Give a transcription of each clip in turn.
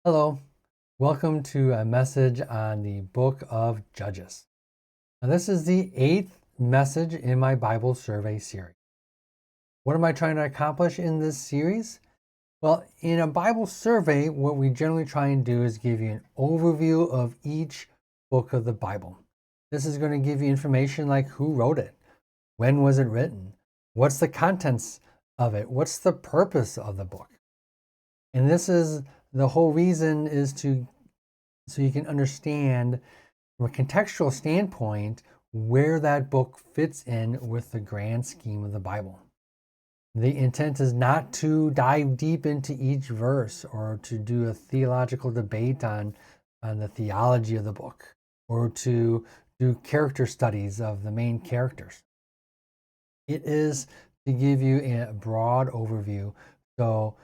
Hello, welcome to a message on the book of Judges. Now, this is the eighth message in my Bible survey series. What am I trying to accomplish in this series? Well, in a Bible survey, what we generally try and do is give you an overview of each book of the Bible. This is going to give you information like who wrote it, when was it written, what's the contents of it, what's the purpose of the book. And this is the whole reason is so you can understand from a contextual standpoint where that book fits in with the grand scheme of the Bible. The intent is not to dive deep into each verse or to do a theological debate on the theology of the book or to do character studies of the main characters. It is to give you a broad overview so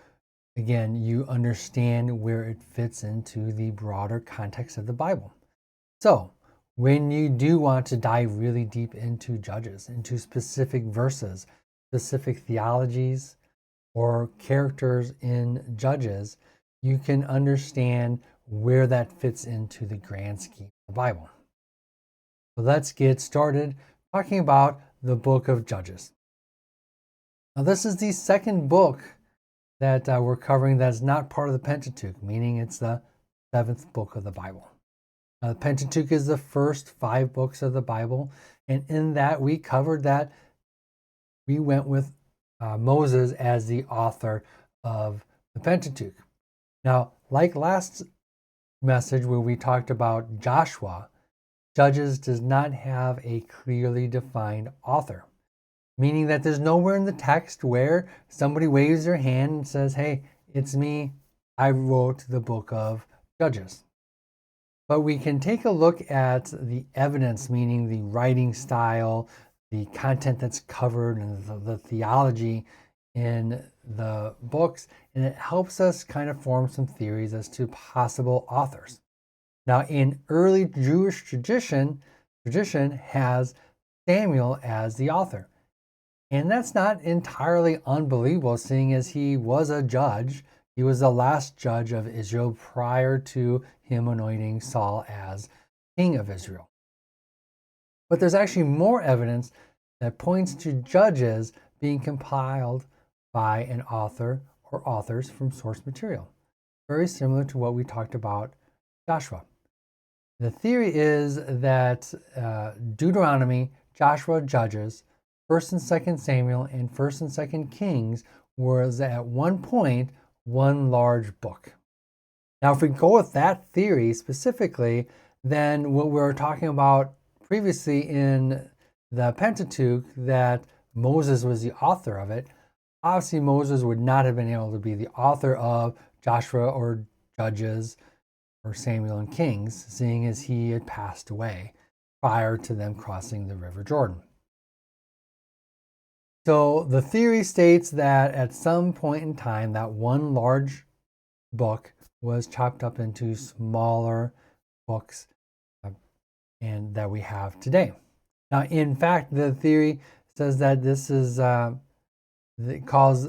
again, you understand where it fits into the broader context of the Bible. So, when you do want to dive really deep into Judges, into specific verses, specific theologies, or characters in Judges, you can understand where that fits into the grand scheme of the Bible. So, let's get started talking about the book of Judges. Now, this is the second book that we're covering that's not part of the Pentateuch, meaning it's the seventh book of the Bible. The Pentateuch is the first 5 books of the Bible, and in that we covered that we went with Moses as the author of the Pentateuch. Now, like last message where we talked about Joshua, Judges does not have a clearly defined author, meaning that there's nowhere in the text where somebody waves their hand and says, hey, it's me, I wrote the book of Judges. But we can take a look at the evidence, meaning the writing style, the content that's covered, and the theology in the books, and it helps us kind of form some theories as to possible authors. Now, in early Jewish tradition has Samuel as the author. And that's not entirely unbelievable, seeing as he was a judge. He was the last judge of Israel prior to him anointing Saul as king of Israel. But there's actually more evidence that points to Judges being compiled by an author or authors from source material, very similar to what we talked about Joshua. The theory is that Deuteronomy, Joshua, Judges, 1st and 2nd Samuel, and 1st and 2nd Kings was at one point one large book. Now, if we go with that theory specifically, then what we were talking about previously in the Pentateuch, that Moses was the author of it, obviously Moses would not have been able to be the author of Joshua or Judges or Samuel and Kings, seeing as he had passed away prior to them crossing the River Jordan. So the theory states that at some point in time, that one large book was chopped up into smaller books and that we have today. Now, in fact, the theory says that this is it calls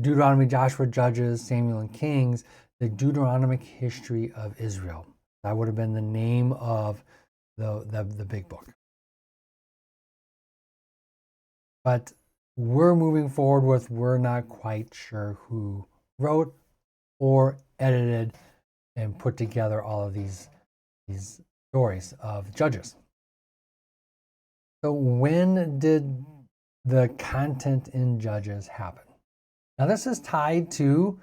Deuteronomy, Joshua, Judges, Samuel, and Kings the Deuteronomic history of Israel. That would have been the name of the big book. But we're moving forward with we're not quite sure who wrote or edited and put together all of these stories of Judges. So when did the content in Judges happen? Now this is tied to,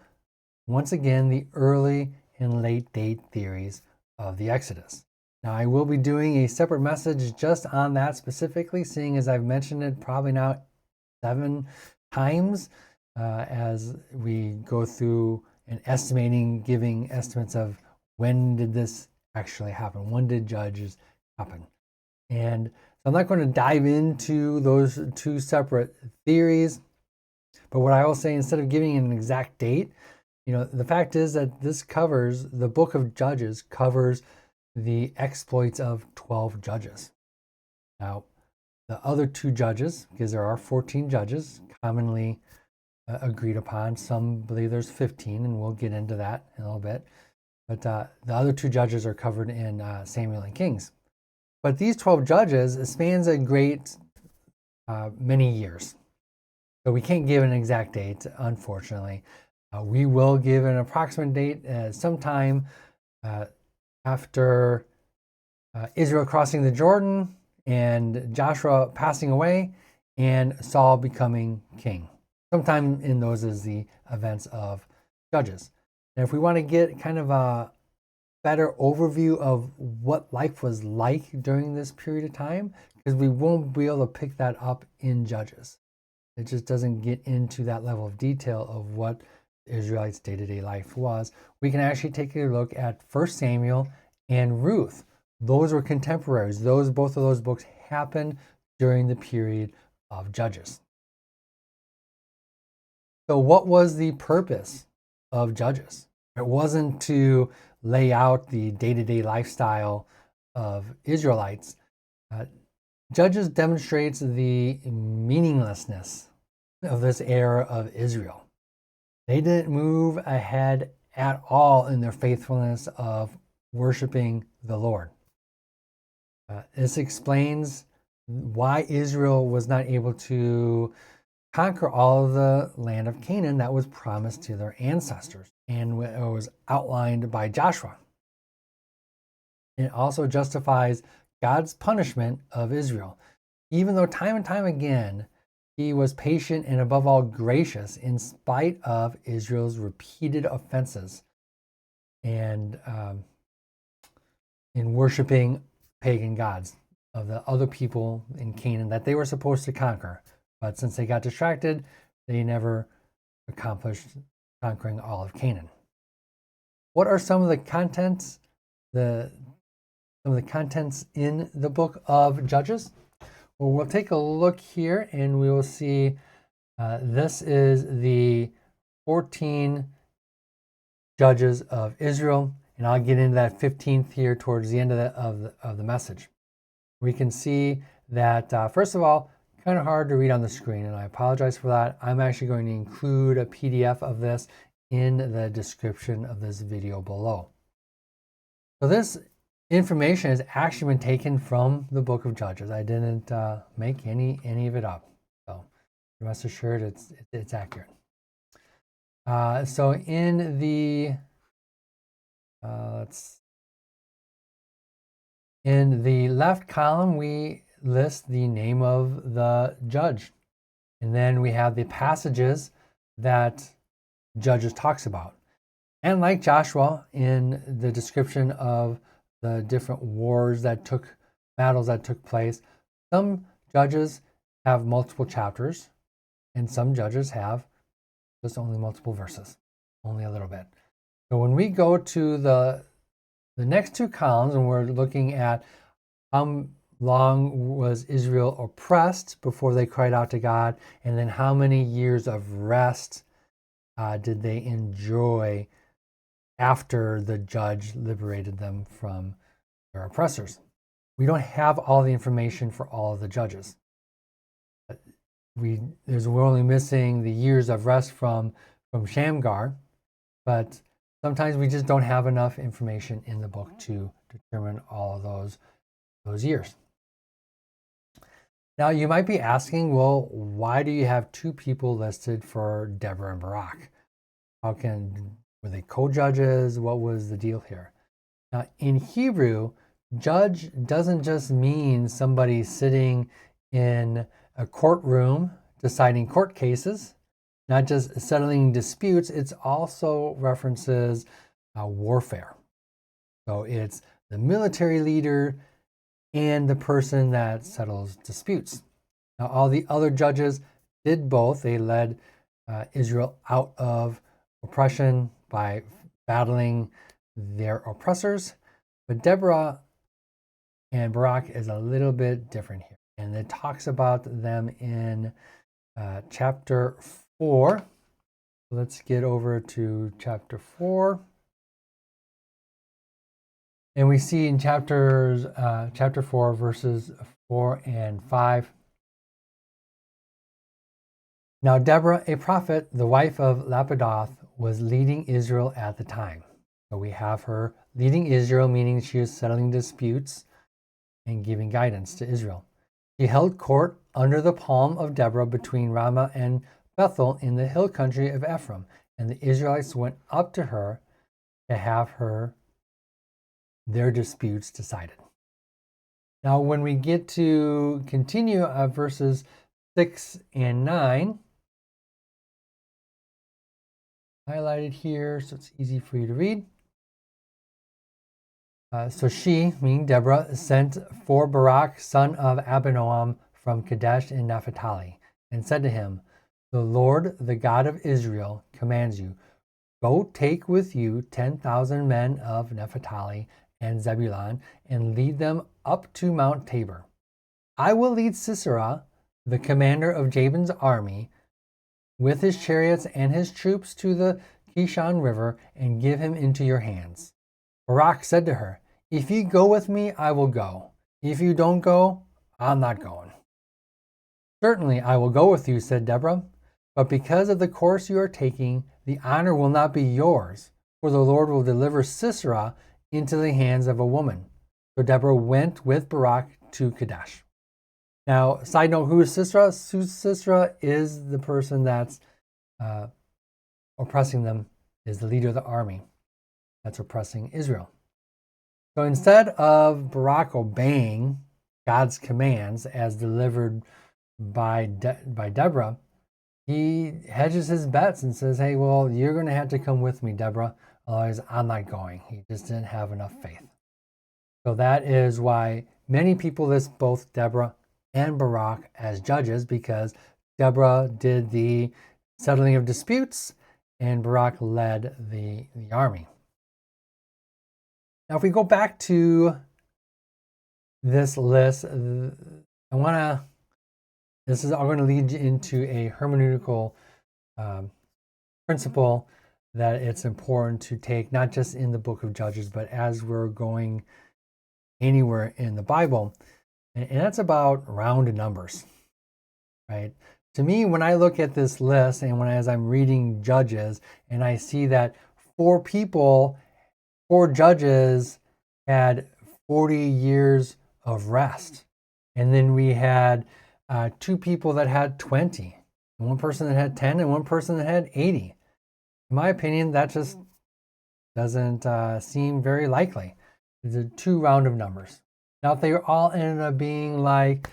once again, the early and late date theories of the Exodus. Now I will be doing a separate message just on that specifically, seeing as I've mentioned it probably now 7 times as we go through and estimating, giving estimates of when did this actually happen? When did Judges happen? And so I'm not going to dive into those 2 separate theories, but what I will say, instead of giving an exact date, the fact is that the book of Judges covers the exploits of 12 judges. Now, the other 2 judges, because there are 14 judges, commonly agreed upon. Some believe there's 15, and we'll get into that in a little bit. But the other 2 judges are covered in Samuel and Kings. But these 12 judges spans a great many years. So we can't give an exact date, unfortunately. We will give an approximate date sometime after Israel crossing the Jordan and Joshua passing away and Saul becoming king. Sometime in those is the events of Judges. And if we want to get kind of a better overview of what life was like during this period of time, because we won't be able to pick that up in Judges. It just doesn't get into that level of detail of what the Israelites' day-to-day life was. We can actually take a look at 1 Samuel and Ruth. Those were contemporaries. Both of those books happened during the period of Judges. So what was the purpose of Judges? It wasn't to lay out the day-to-day lifestyle of Israelites. Judges demonstrates the meaninglessness of this era of Israel. They didn't move ahead at all in their faithfulness of worshiping the Lord. This explains why Israel was not able to conquer all of the land of Canaan that was promised to their ancestors and was outlined by Joshua. It also justifies God's punishment of Israel, even though time and time again he was patient and above all gracious in spite of Israel's repeated offenses and in worshiping pagan gods of the other people in Canaan that they were supposed to conquer. But since they got distracted, they never accomplished conquering all of Canaan. What are some of the contents, in the book of Judges? Well, we'll take a look here and we will see this is the 14 judges of Israel, and I'll get into that 15th here towards the end of the message. We can see that, first of all, kind of hard to read on the screen, and I apologize for that. I'm actually going to include a PDF of this in the description of this video below. So this information has actually been taken from the book of Judges. I didn't make any of it up, so rest assured it's accurate. So in the in the left column, we list the name of the judge, and then we have the passages that Judges talks about. And like Joshua, in the description of the different battles that took place, some judges have multiple chapters, and some judges have just only multiple verses, only a little bit. So when we go to the next 2 columns, and we're looking at how long was Israel oppressed before they cried out to God, and then how many years of rest did they enjoy after the judge liberated them from their oppressors. We don't have all the information for all of the judges. We're only missing the years of rest from Shamgar, but sometimes we just don't have enough information in the book to determine all of those years. Now you might be asking, well, why do you have 2 people listed for Deborah and Barak? Were they co-judges? What was the deal here? Now in Hebrew, judge doesn't just mean somebody sitting in a courtroom deciding court cases, not just settling disputes. It also references warfare. So it's the military leader and the person that settles disputes. Now, all the other judges did both. They led Israel out of oppression by battling their oppressors. But Deborah and Barak is a little bit different here. And it talks about them in chapter 4. Let's get over to chapter 4. And we see in chapter 4, verses 4 and 5, Now Deborah, a prophet, the wife of Lapidoth, was leading Israel at the time. So we have her leading Israel, meaning she was settling disputes and giving guidance to Israel. She held court under the palm of Deborah between Ramah and Bethel in the hill country of Ephraim, and the Israelites went up to her to have their disputes decided. Now, when we get to continue verses 6 and 9, highlighted here so it's easy for you to read. So she, meaning Deborah, sent for Barak, son of Abinoam, from Kadesh in Naphtali, and said to him, "The Lord, the God of Israel, commands you, go take with you 10,000 men of Naphtali and Zebulun, and lead them up to Mount Tabor. I will lead Sisera, the commander of Jabin's army, with his chariots and his troops to the Kishon River, and give him into your hands." Barak said to her, "If you go with me, I will go. If you don't go, I'm not going." "Certainly I will go with you," said Deborah, "but because of the course you are taking, the honor will not be yours, for the Lord will deliver Sisera into the hands of a woman." So Deborah went with Barak to Kadesh. Now, side note, who is Sisera? Sisera is the person that's oppressing them, is the leader of the army that's oppressing Israel. So instead of Barak obeying God's commands as delivered by Deborah, he hedges his bets and says, "Hey, well, you're going to have to come with me, Deborah. Otherwise, I'm not going." He just didn't have enough faith. So that is why many people list both Deborah and Barak as judges, because Deborah did the settling of disputes and Barak led the army. Now, if we go back to this list, I'm going to lead you into a hermeneutical principle that it's important to take, not just in the book of Judges, but as we're going anywhere in the Bible. And that's about round numbers, right? To me, when I look at this list and as I'm reading Judges and I see that four judges had 40 years of rest. And then we had two people that had 20, and one person that had 10, and one person that had 80. In my opinion, that just doesn't seem very likely. It's a two round of numbers. Now, if they all ended up being like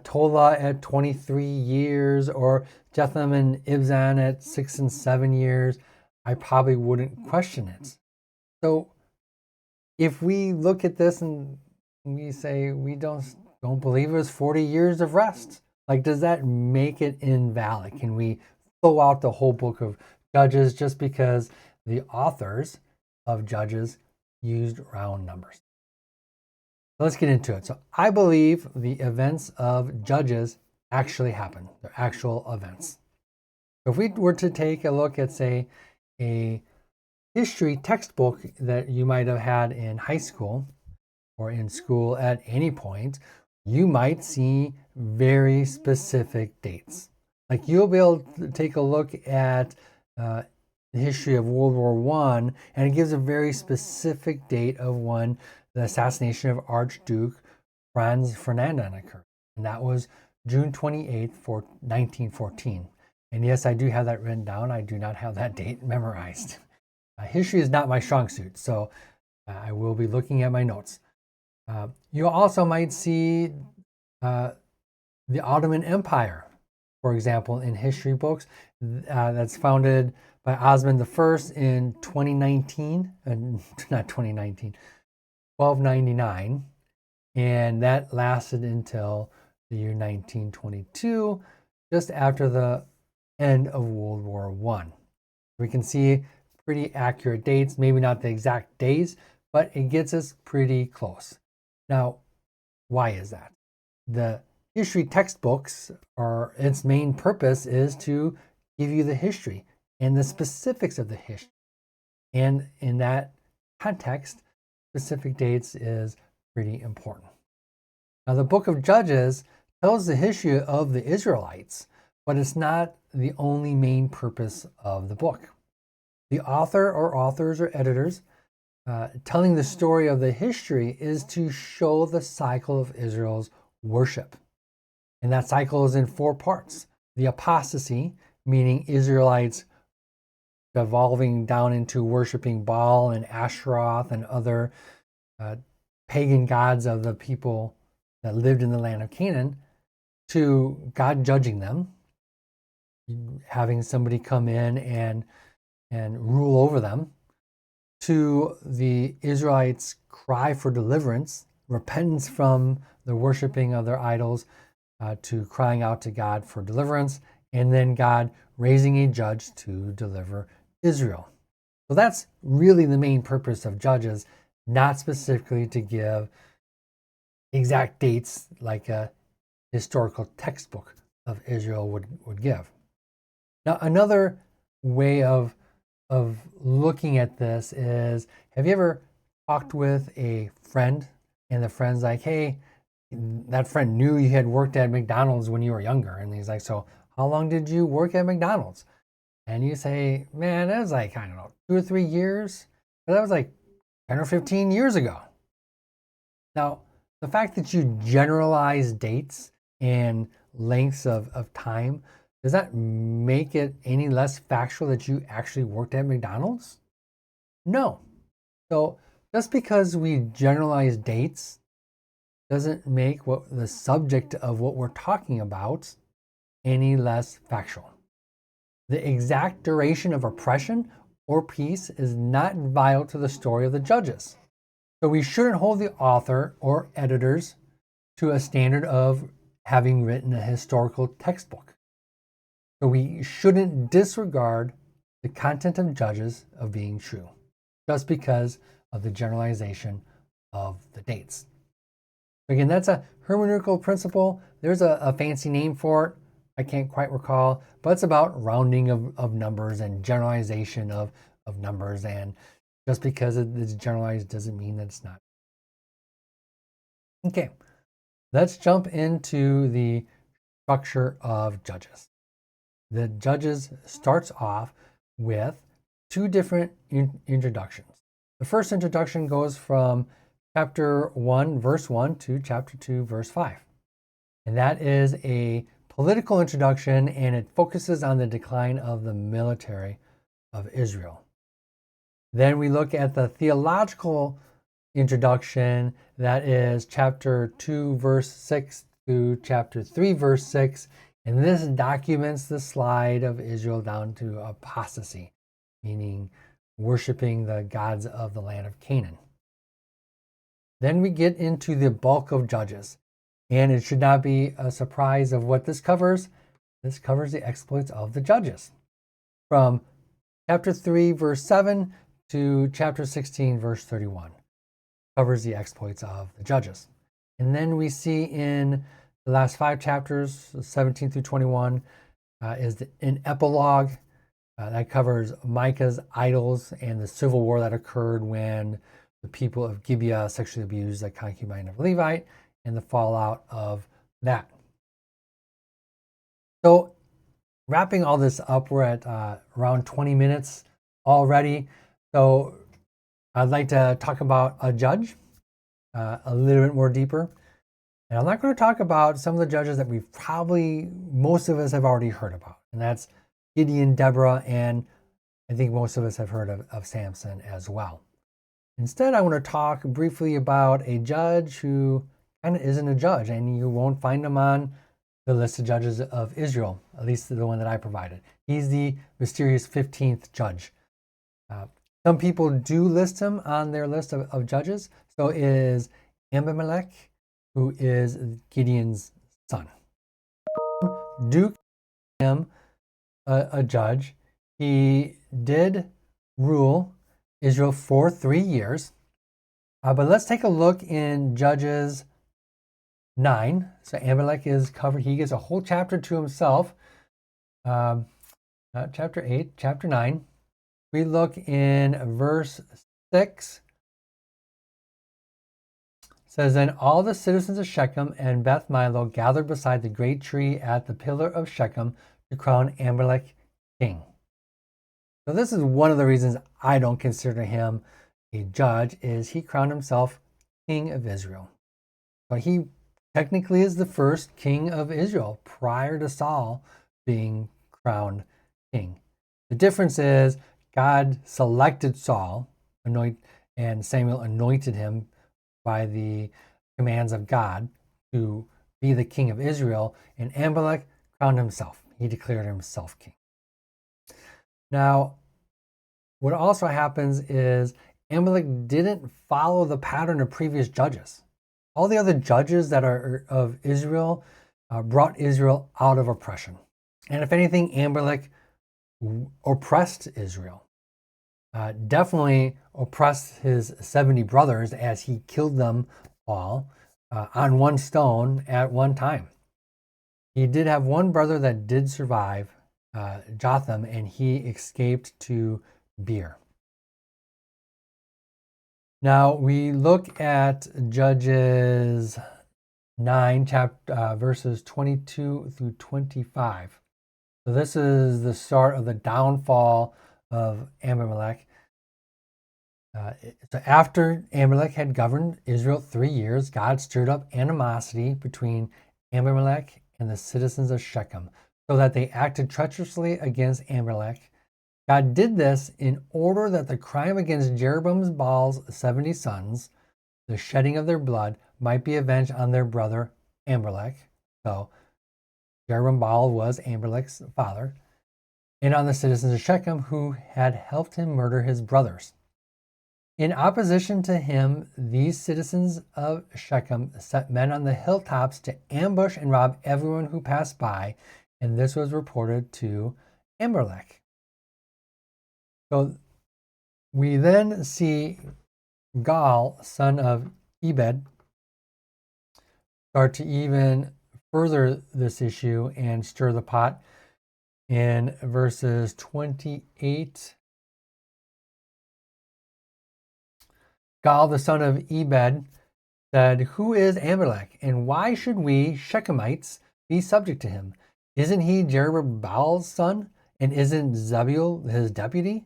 Tola at 23 years or Jetham and Ibzan at 6 and 7 years, I probably wouldn't question it. So if we look at this and we say we don't believe it was 40 years of rest, like, does that make it invalid? Can we throw out the whole book of Judges just because the authors of Judges used round numbers? Let's get into it. So I believe the events of Judges actually happened. They're actual events. So if we were to take a look at, say, a history textbook that you might have had in high school or in school at any point, you might see very specific dates. Like, you'll be able to take a look at the history of World War I, and it gives a very specific date of when the assassination of Archduke Franz Ferdinand occurred. And that was June 28th, 1914. And yes, I do have that written down. I do not have that date memorized. History is not my strong suit, so I will be looking at my notes. You also might see the Ottoman Empire, for example, in history books. That's founded by Osman I in 1299, and that lasted until the year 1922, just after the end of World War I. We can see pretty accurate dates, maybe not the exact days, but it gets us pretty close. Now, why is that? The history textbooks, its main purpose is to give you the history and the specifics of the history. And in that context, specific dates is pretty important. Now, the book of Judges tells the history of the Israelites, but it's not the only main purpose of the book. The author or authors or editors telling the story of the history is to show the cycle of Israel's worship. And that cycle is in 4 parts. The apostasy, meaning Israelites devolving down into worshiping Baal and Asheroth and other pagan gods of the people that lived in the land of Canaan, to God judging them, having somebody come in and rule over them, to the Israelites' cry for deliverance, repentance from the worshiping of their idols, to crying out to God for deliverance, and then God raising a judge to deliver Israel. So that's really the main purpose of Judges, not specifically to give exact dates like a historical textbook of Israel would give. Now, another way of looking at this is, have you ever talked with a friend and the friend's like, hey, that friend knew you had worked at McDonald's when you were younger. And he's like, so how long did you work at McDonald's? And you say, man, that was like, I don't know, 2 or 3 years. But that was like 10 or 15 years ago. Now, the fact that you generalize dates and lengths of time, does that make it any less factual that you actually worked at McDonald's? No. So just because we generalize dates doesn't make what the subject of what we're talking about any less factual. The exact duration of oppression or peace is not vital to the story of the Judges. So we shouldn't hold the author or editors to a standard of having written a historical textbook. So we shouldn't disregard the content of Judges of being true just because of the generalization of the dates. Again, that's a hermeneutical principle. There's a fancy name for it. I can't quite recall, but it's about rounding of numbers and generalization of numbers. And just because it's generalized doesn't mean that it's not. Okay, let's jump into the structure of Judges. The Judges starts off with 2 different introductions. The first introduction goes from chapter 1, verse 1 to chapter 2, verse 5. And that is a political introduction, and it focuses on the decline of the military of Israel. Then we look at the theological introduction, that is chapter 2, verse 6 through chapter 3, verse 6. And this documents the slide of Israel down to apostasy, meaning worshiping the gods of the land of Canaan. Then we get into the bulk of Judges, and it should not be a surprise of what this covers. This covers the exploits of the Judges from chapter 3, verse 7 to chapter 16, verse 31. Covers the exploits of the Judges. And then we see in the last 5 chapters, 17 through 21, is an epilogue that covers Micah's idols and the civil war that occurred when the people of Gibeah sexually abused a concubine of Levite and the fallout of that. So wrapping all this up, we're at around 20 minutes already. So I'd like to talk about a judge a little bit more deeper. And I'm not going to talk about some of the judges that most of us have already heard about. And that's Gideon, Deborah, and I think most of us have heard of Samson as well. Instead, I want to talk briefly about a judge who kind of isn't a judge, and you won't find him on the list of judges of Israel, at least the one that I provided. He's the mysterious 15th judge. Some people do list him on their list of judges. So is Abimelech, who is Gideon's son. Duke him a judge. He did rule Israel for 3 years. But let's take a look in Judges 9. So Abimelech is covered. He gets a whole chapter to himself. Chapter 8, chapter 9. We look in verse 6. It says, then all the citizens of Shechem and Beth Milo gathered beside the great tree at the pillar of Shechem to crown Amalek king. So this is one of the reasons I don't consider him a judge, is he crowned himself king of Israel. But he technically is the first king of Israel prior to Saul being crowned king. The difference is God selected Saul, and Samuel anointed him by the commands of God to be the king of Israel, and Amalek crowned himself. He declared himself king. Now, what also happens is Amalek didn't follow the pattern of previous judges. All the other judges that are of Israel brought Israel out of oppression. And if anything, Amalek oppressed Israel. Definitely oppressed his 70 brothers as he killed them all on one stone at one time. He did have one brother that did survive, Jotham, and he escaped to Beer. Now we look at Judges 9, verses 22 through 25. So this is the start of the downfall of Amalek. So after Amalek had governed Israel 3 years, God stirred up animosity between Amalek and the citizens of Shechem, so that they acted treacherously against Amalek. God did this in order that the crime against Jeroboam Baal's 70 sons, the shedding of their blood, might be avenged on their brother Amalek. So Jeroboam Baal was Amalek's father, and on the citizens of Shechem who had helped him murder his brothers. In opposition to him, these citizens of Shechem set men on the hilltops to ambush and rob everyone who passed by, and this was reported to Amalek. So we then see Gaal, son of Ebed, start to even further this issue and stir the pot in verses 28. Gaal, the son of Ebed, said, "Who is Amalek, and why should we Shechemites be subject to him? Isn't he Jerubaal's son, and isn't Zebul his deputy?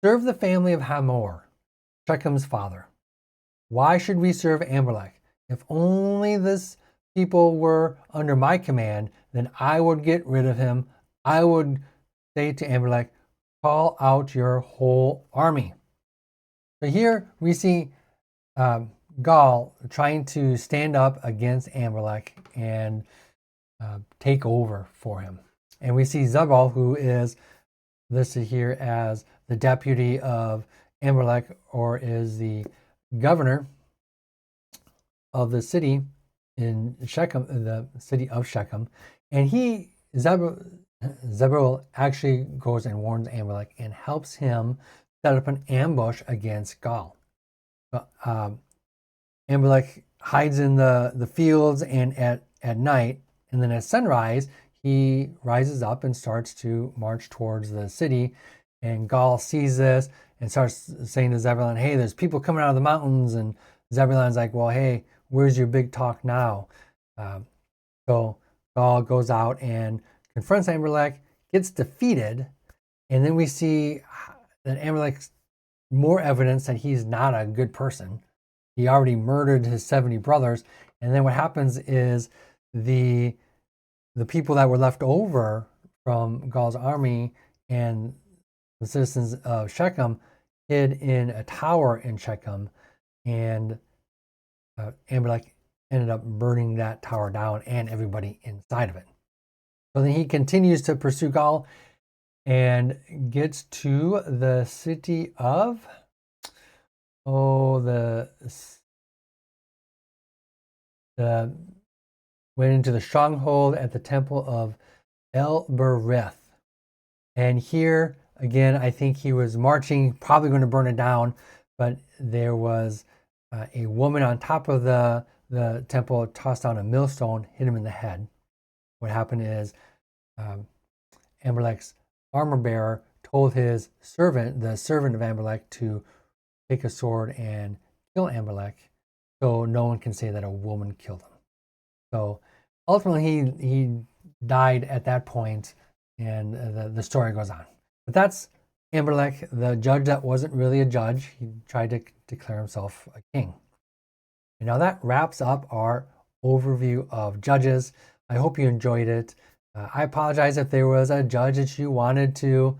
Serve the family of Hamor, Shechem's father. Why should we serve Amalek? If only this people were under my command, then I would get rid of him. I would say to Amalek, call out your whole army." So here we see Gaal trying to stand up against Amalek and take over for him. And we see Zebul, who is listed here as the deputy of Amalek, or is the governor of the city in Shechem, the city of Shechem. And Zebul actually goes and warns Amalek and helps him set up an ambush against Gaal. Amalek hides in the fields and at night, and then at sunrise, he rises up and starts to march towards the city. And Gaal sees this and starts saying to Zebulun, "Hey, there's people coming out of the mountains." And Zebulun's like, "Well, hey, where's your big talk now?" So Gaal goes out and confronts Amalek, gets defeated, and then we see that Amalek's more evidence that he's not a good person. He already murdered his 70 brothers, and then what happens is the people that were left over from Gaal's army and the citizens of Shechem hid in a tower in Shechem, and Amalek ended up burning that tower down and everybody inside of it. So then he continues to pursue Gaal and gets to the city of, went into the stronghold at the temple of El Berith. And here, again, I think he was marching, probably going to burn it down, but there was a woman on top of the temple, tossed down a millstone, hit him in the head. What happened is Amalek's armor bearer told his servant, the servant of Amalek, to take a sword and kill Amalek. so no one can say that a woman killed him. So ultimately, he died at that point, and the story goes on. But that's Amalek, the judge that wasn't really a judge. He tried to declare himself a king. And now that wraps up our overview of Judges. I hope you enjoyed it. I apologize if there was a judge that you wanted to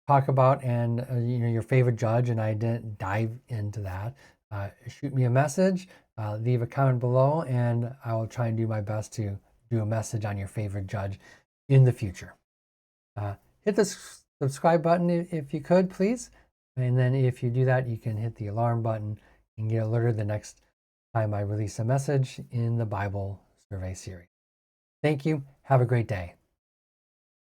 talk about and your favorite judge, and I didn't dive into that. Shoot me a message, leave a comment below, and I will try and do my best to do a message on your favorite judge in the future. Hit the subscribe button if you could, please. And then if you do that, you can hit the alarm button and get alerted the next time I release a message in the Bible survey series. Thank you. Have a great day.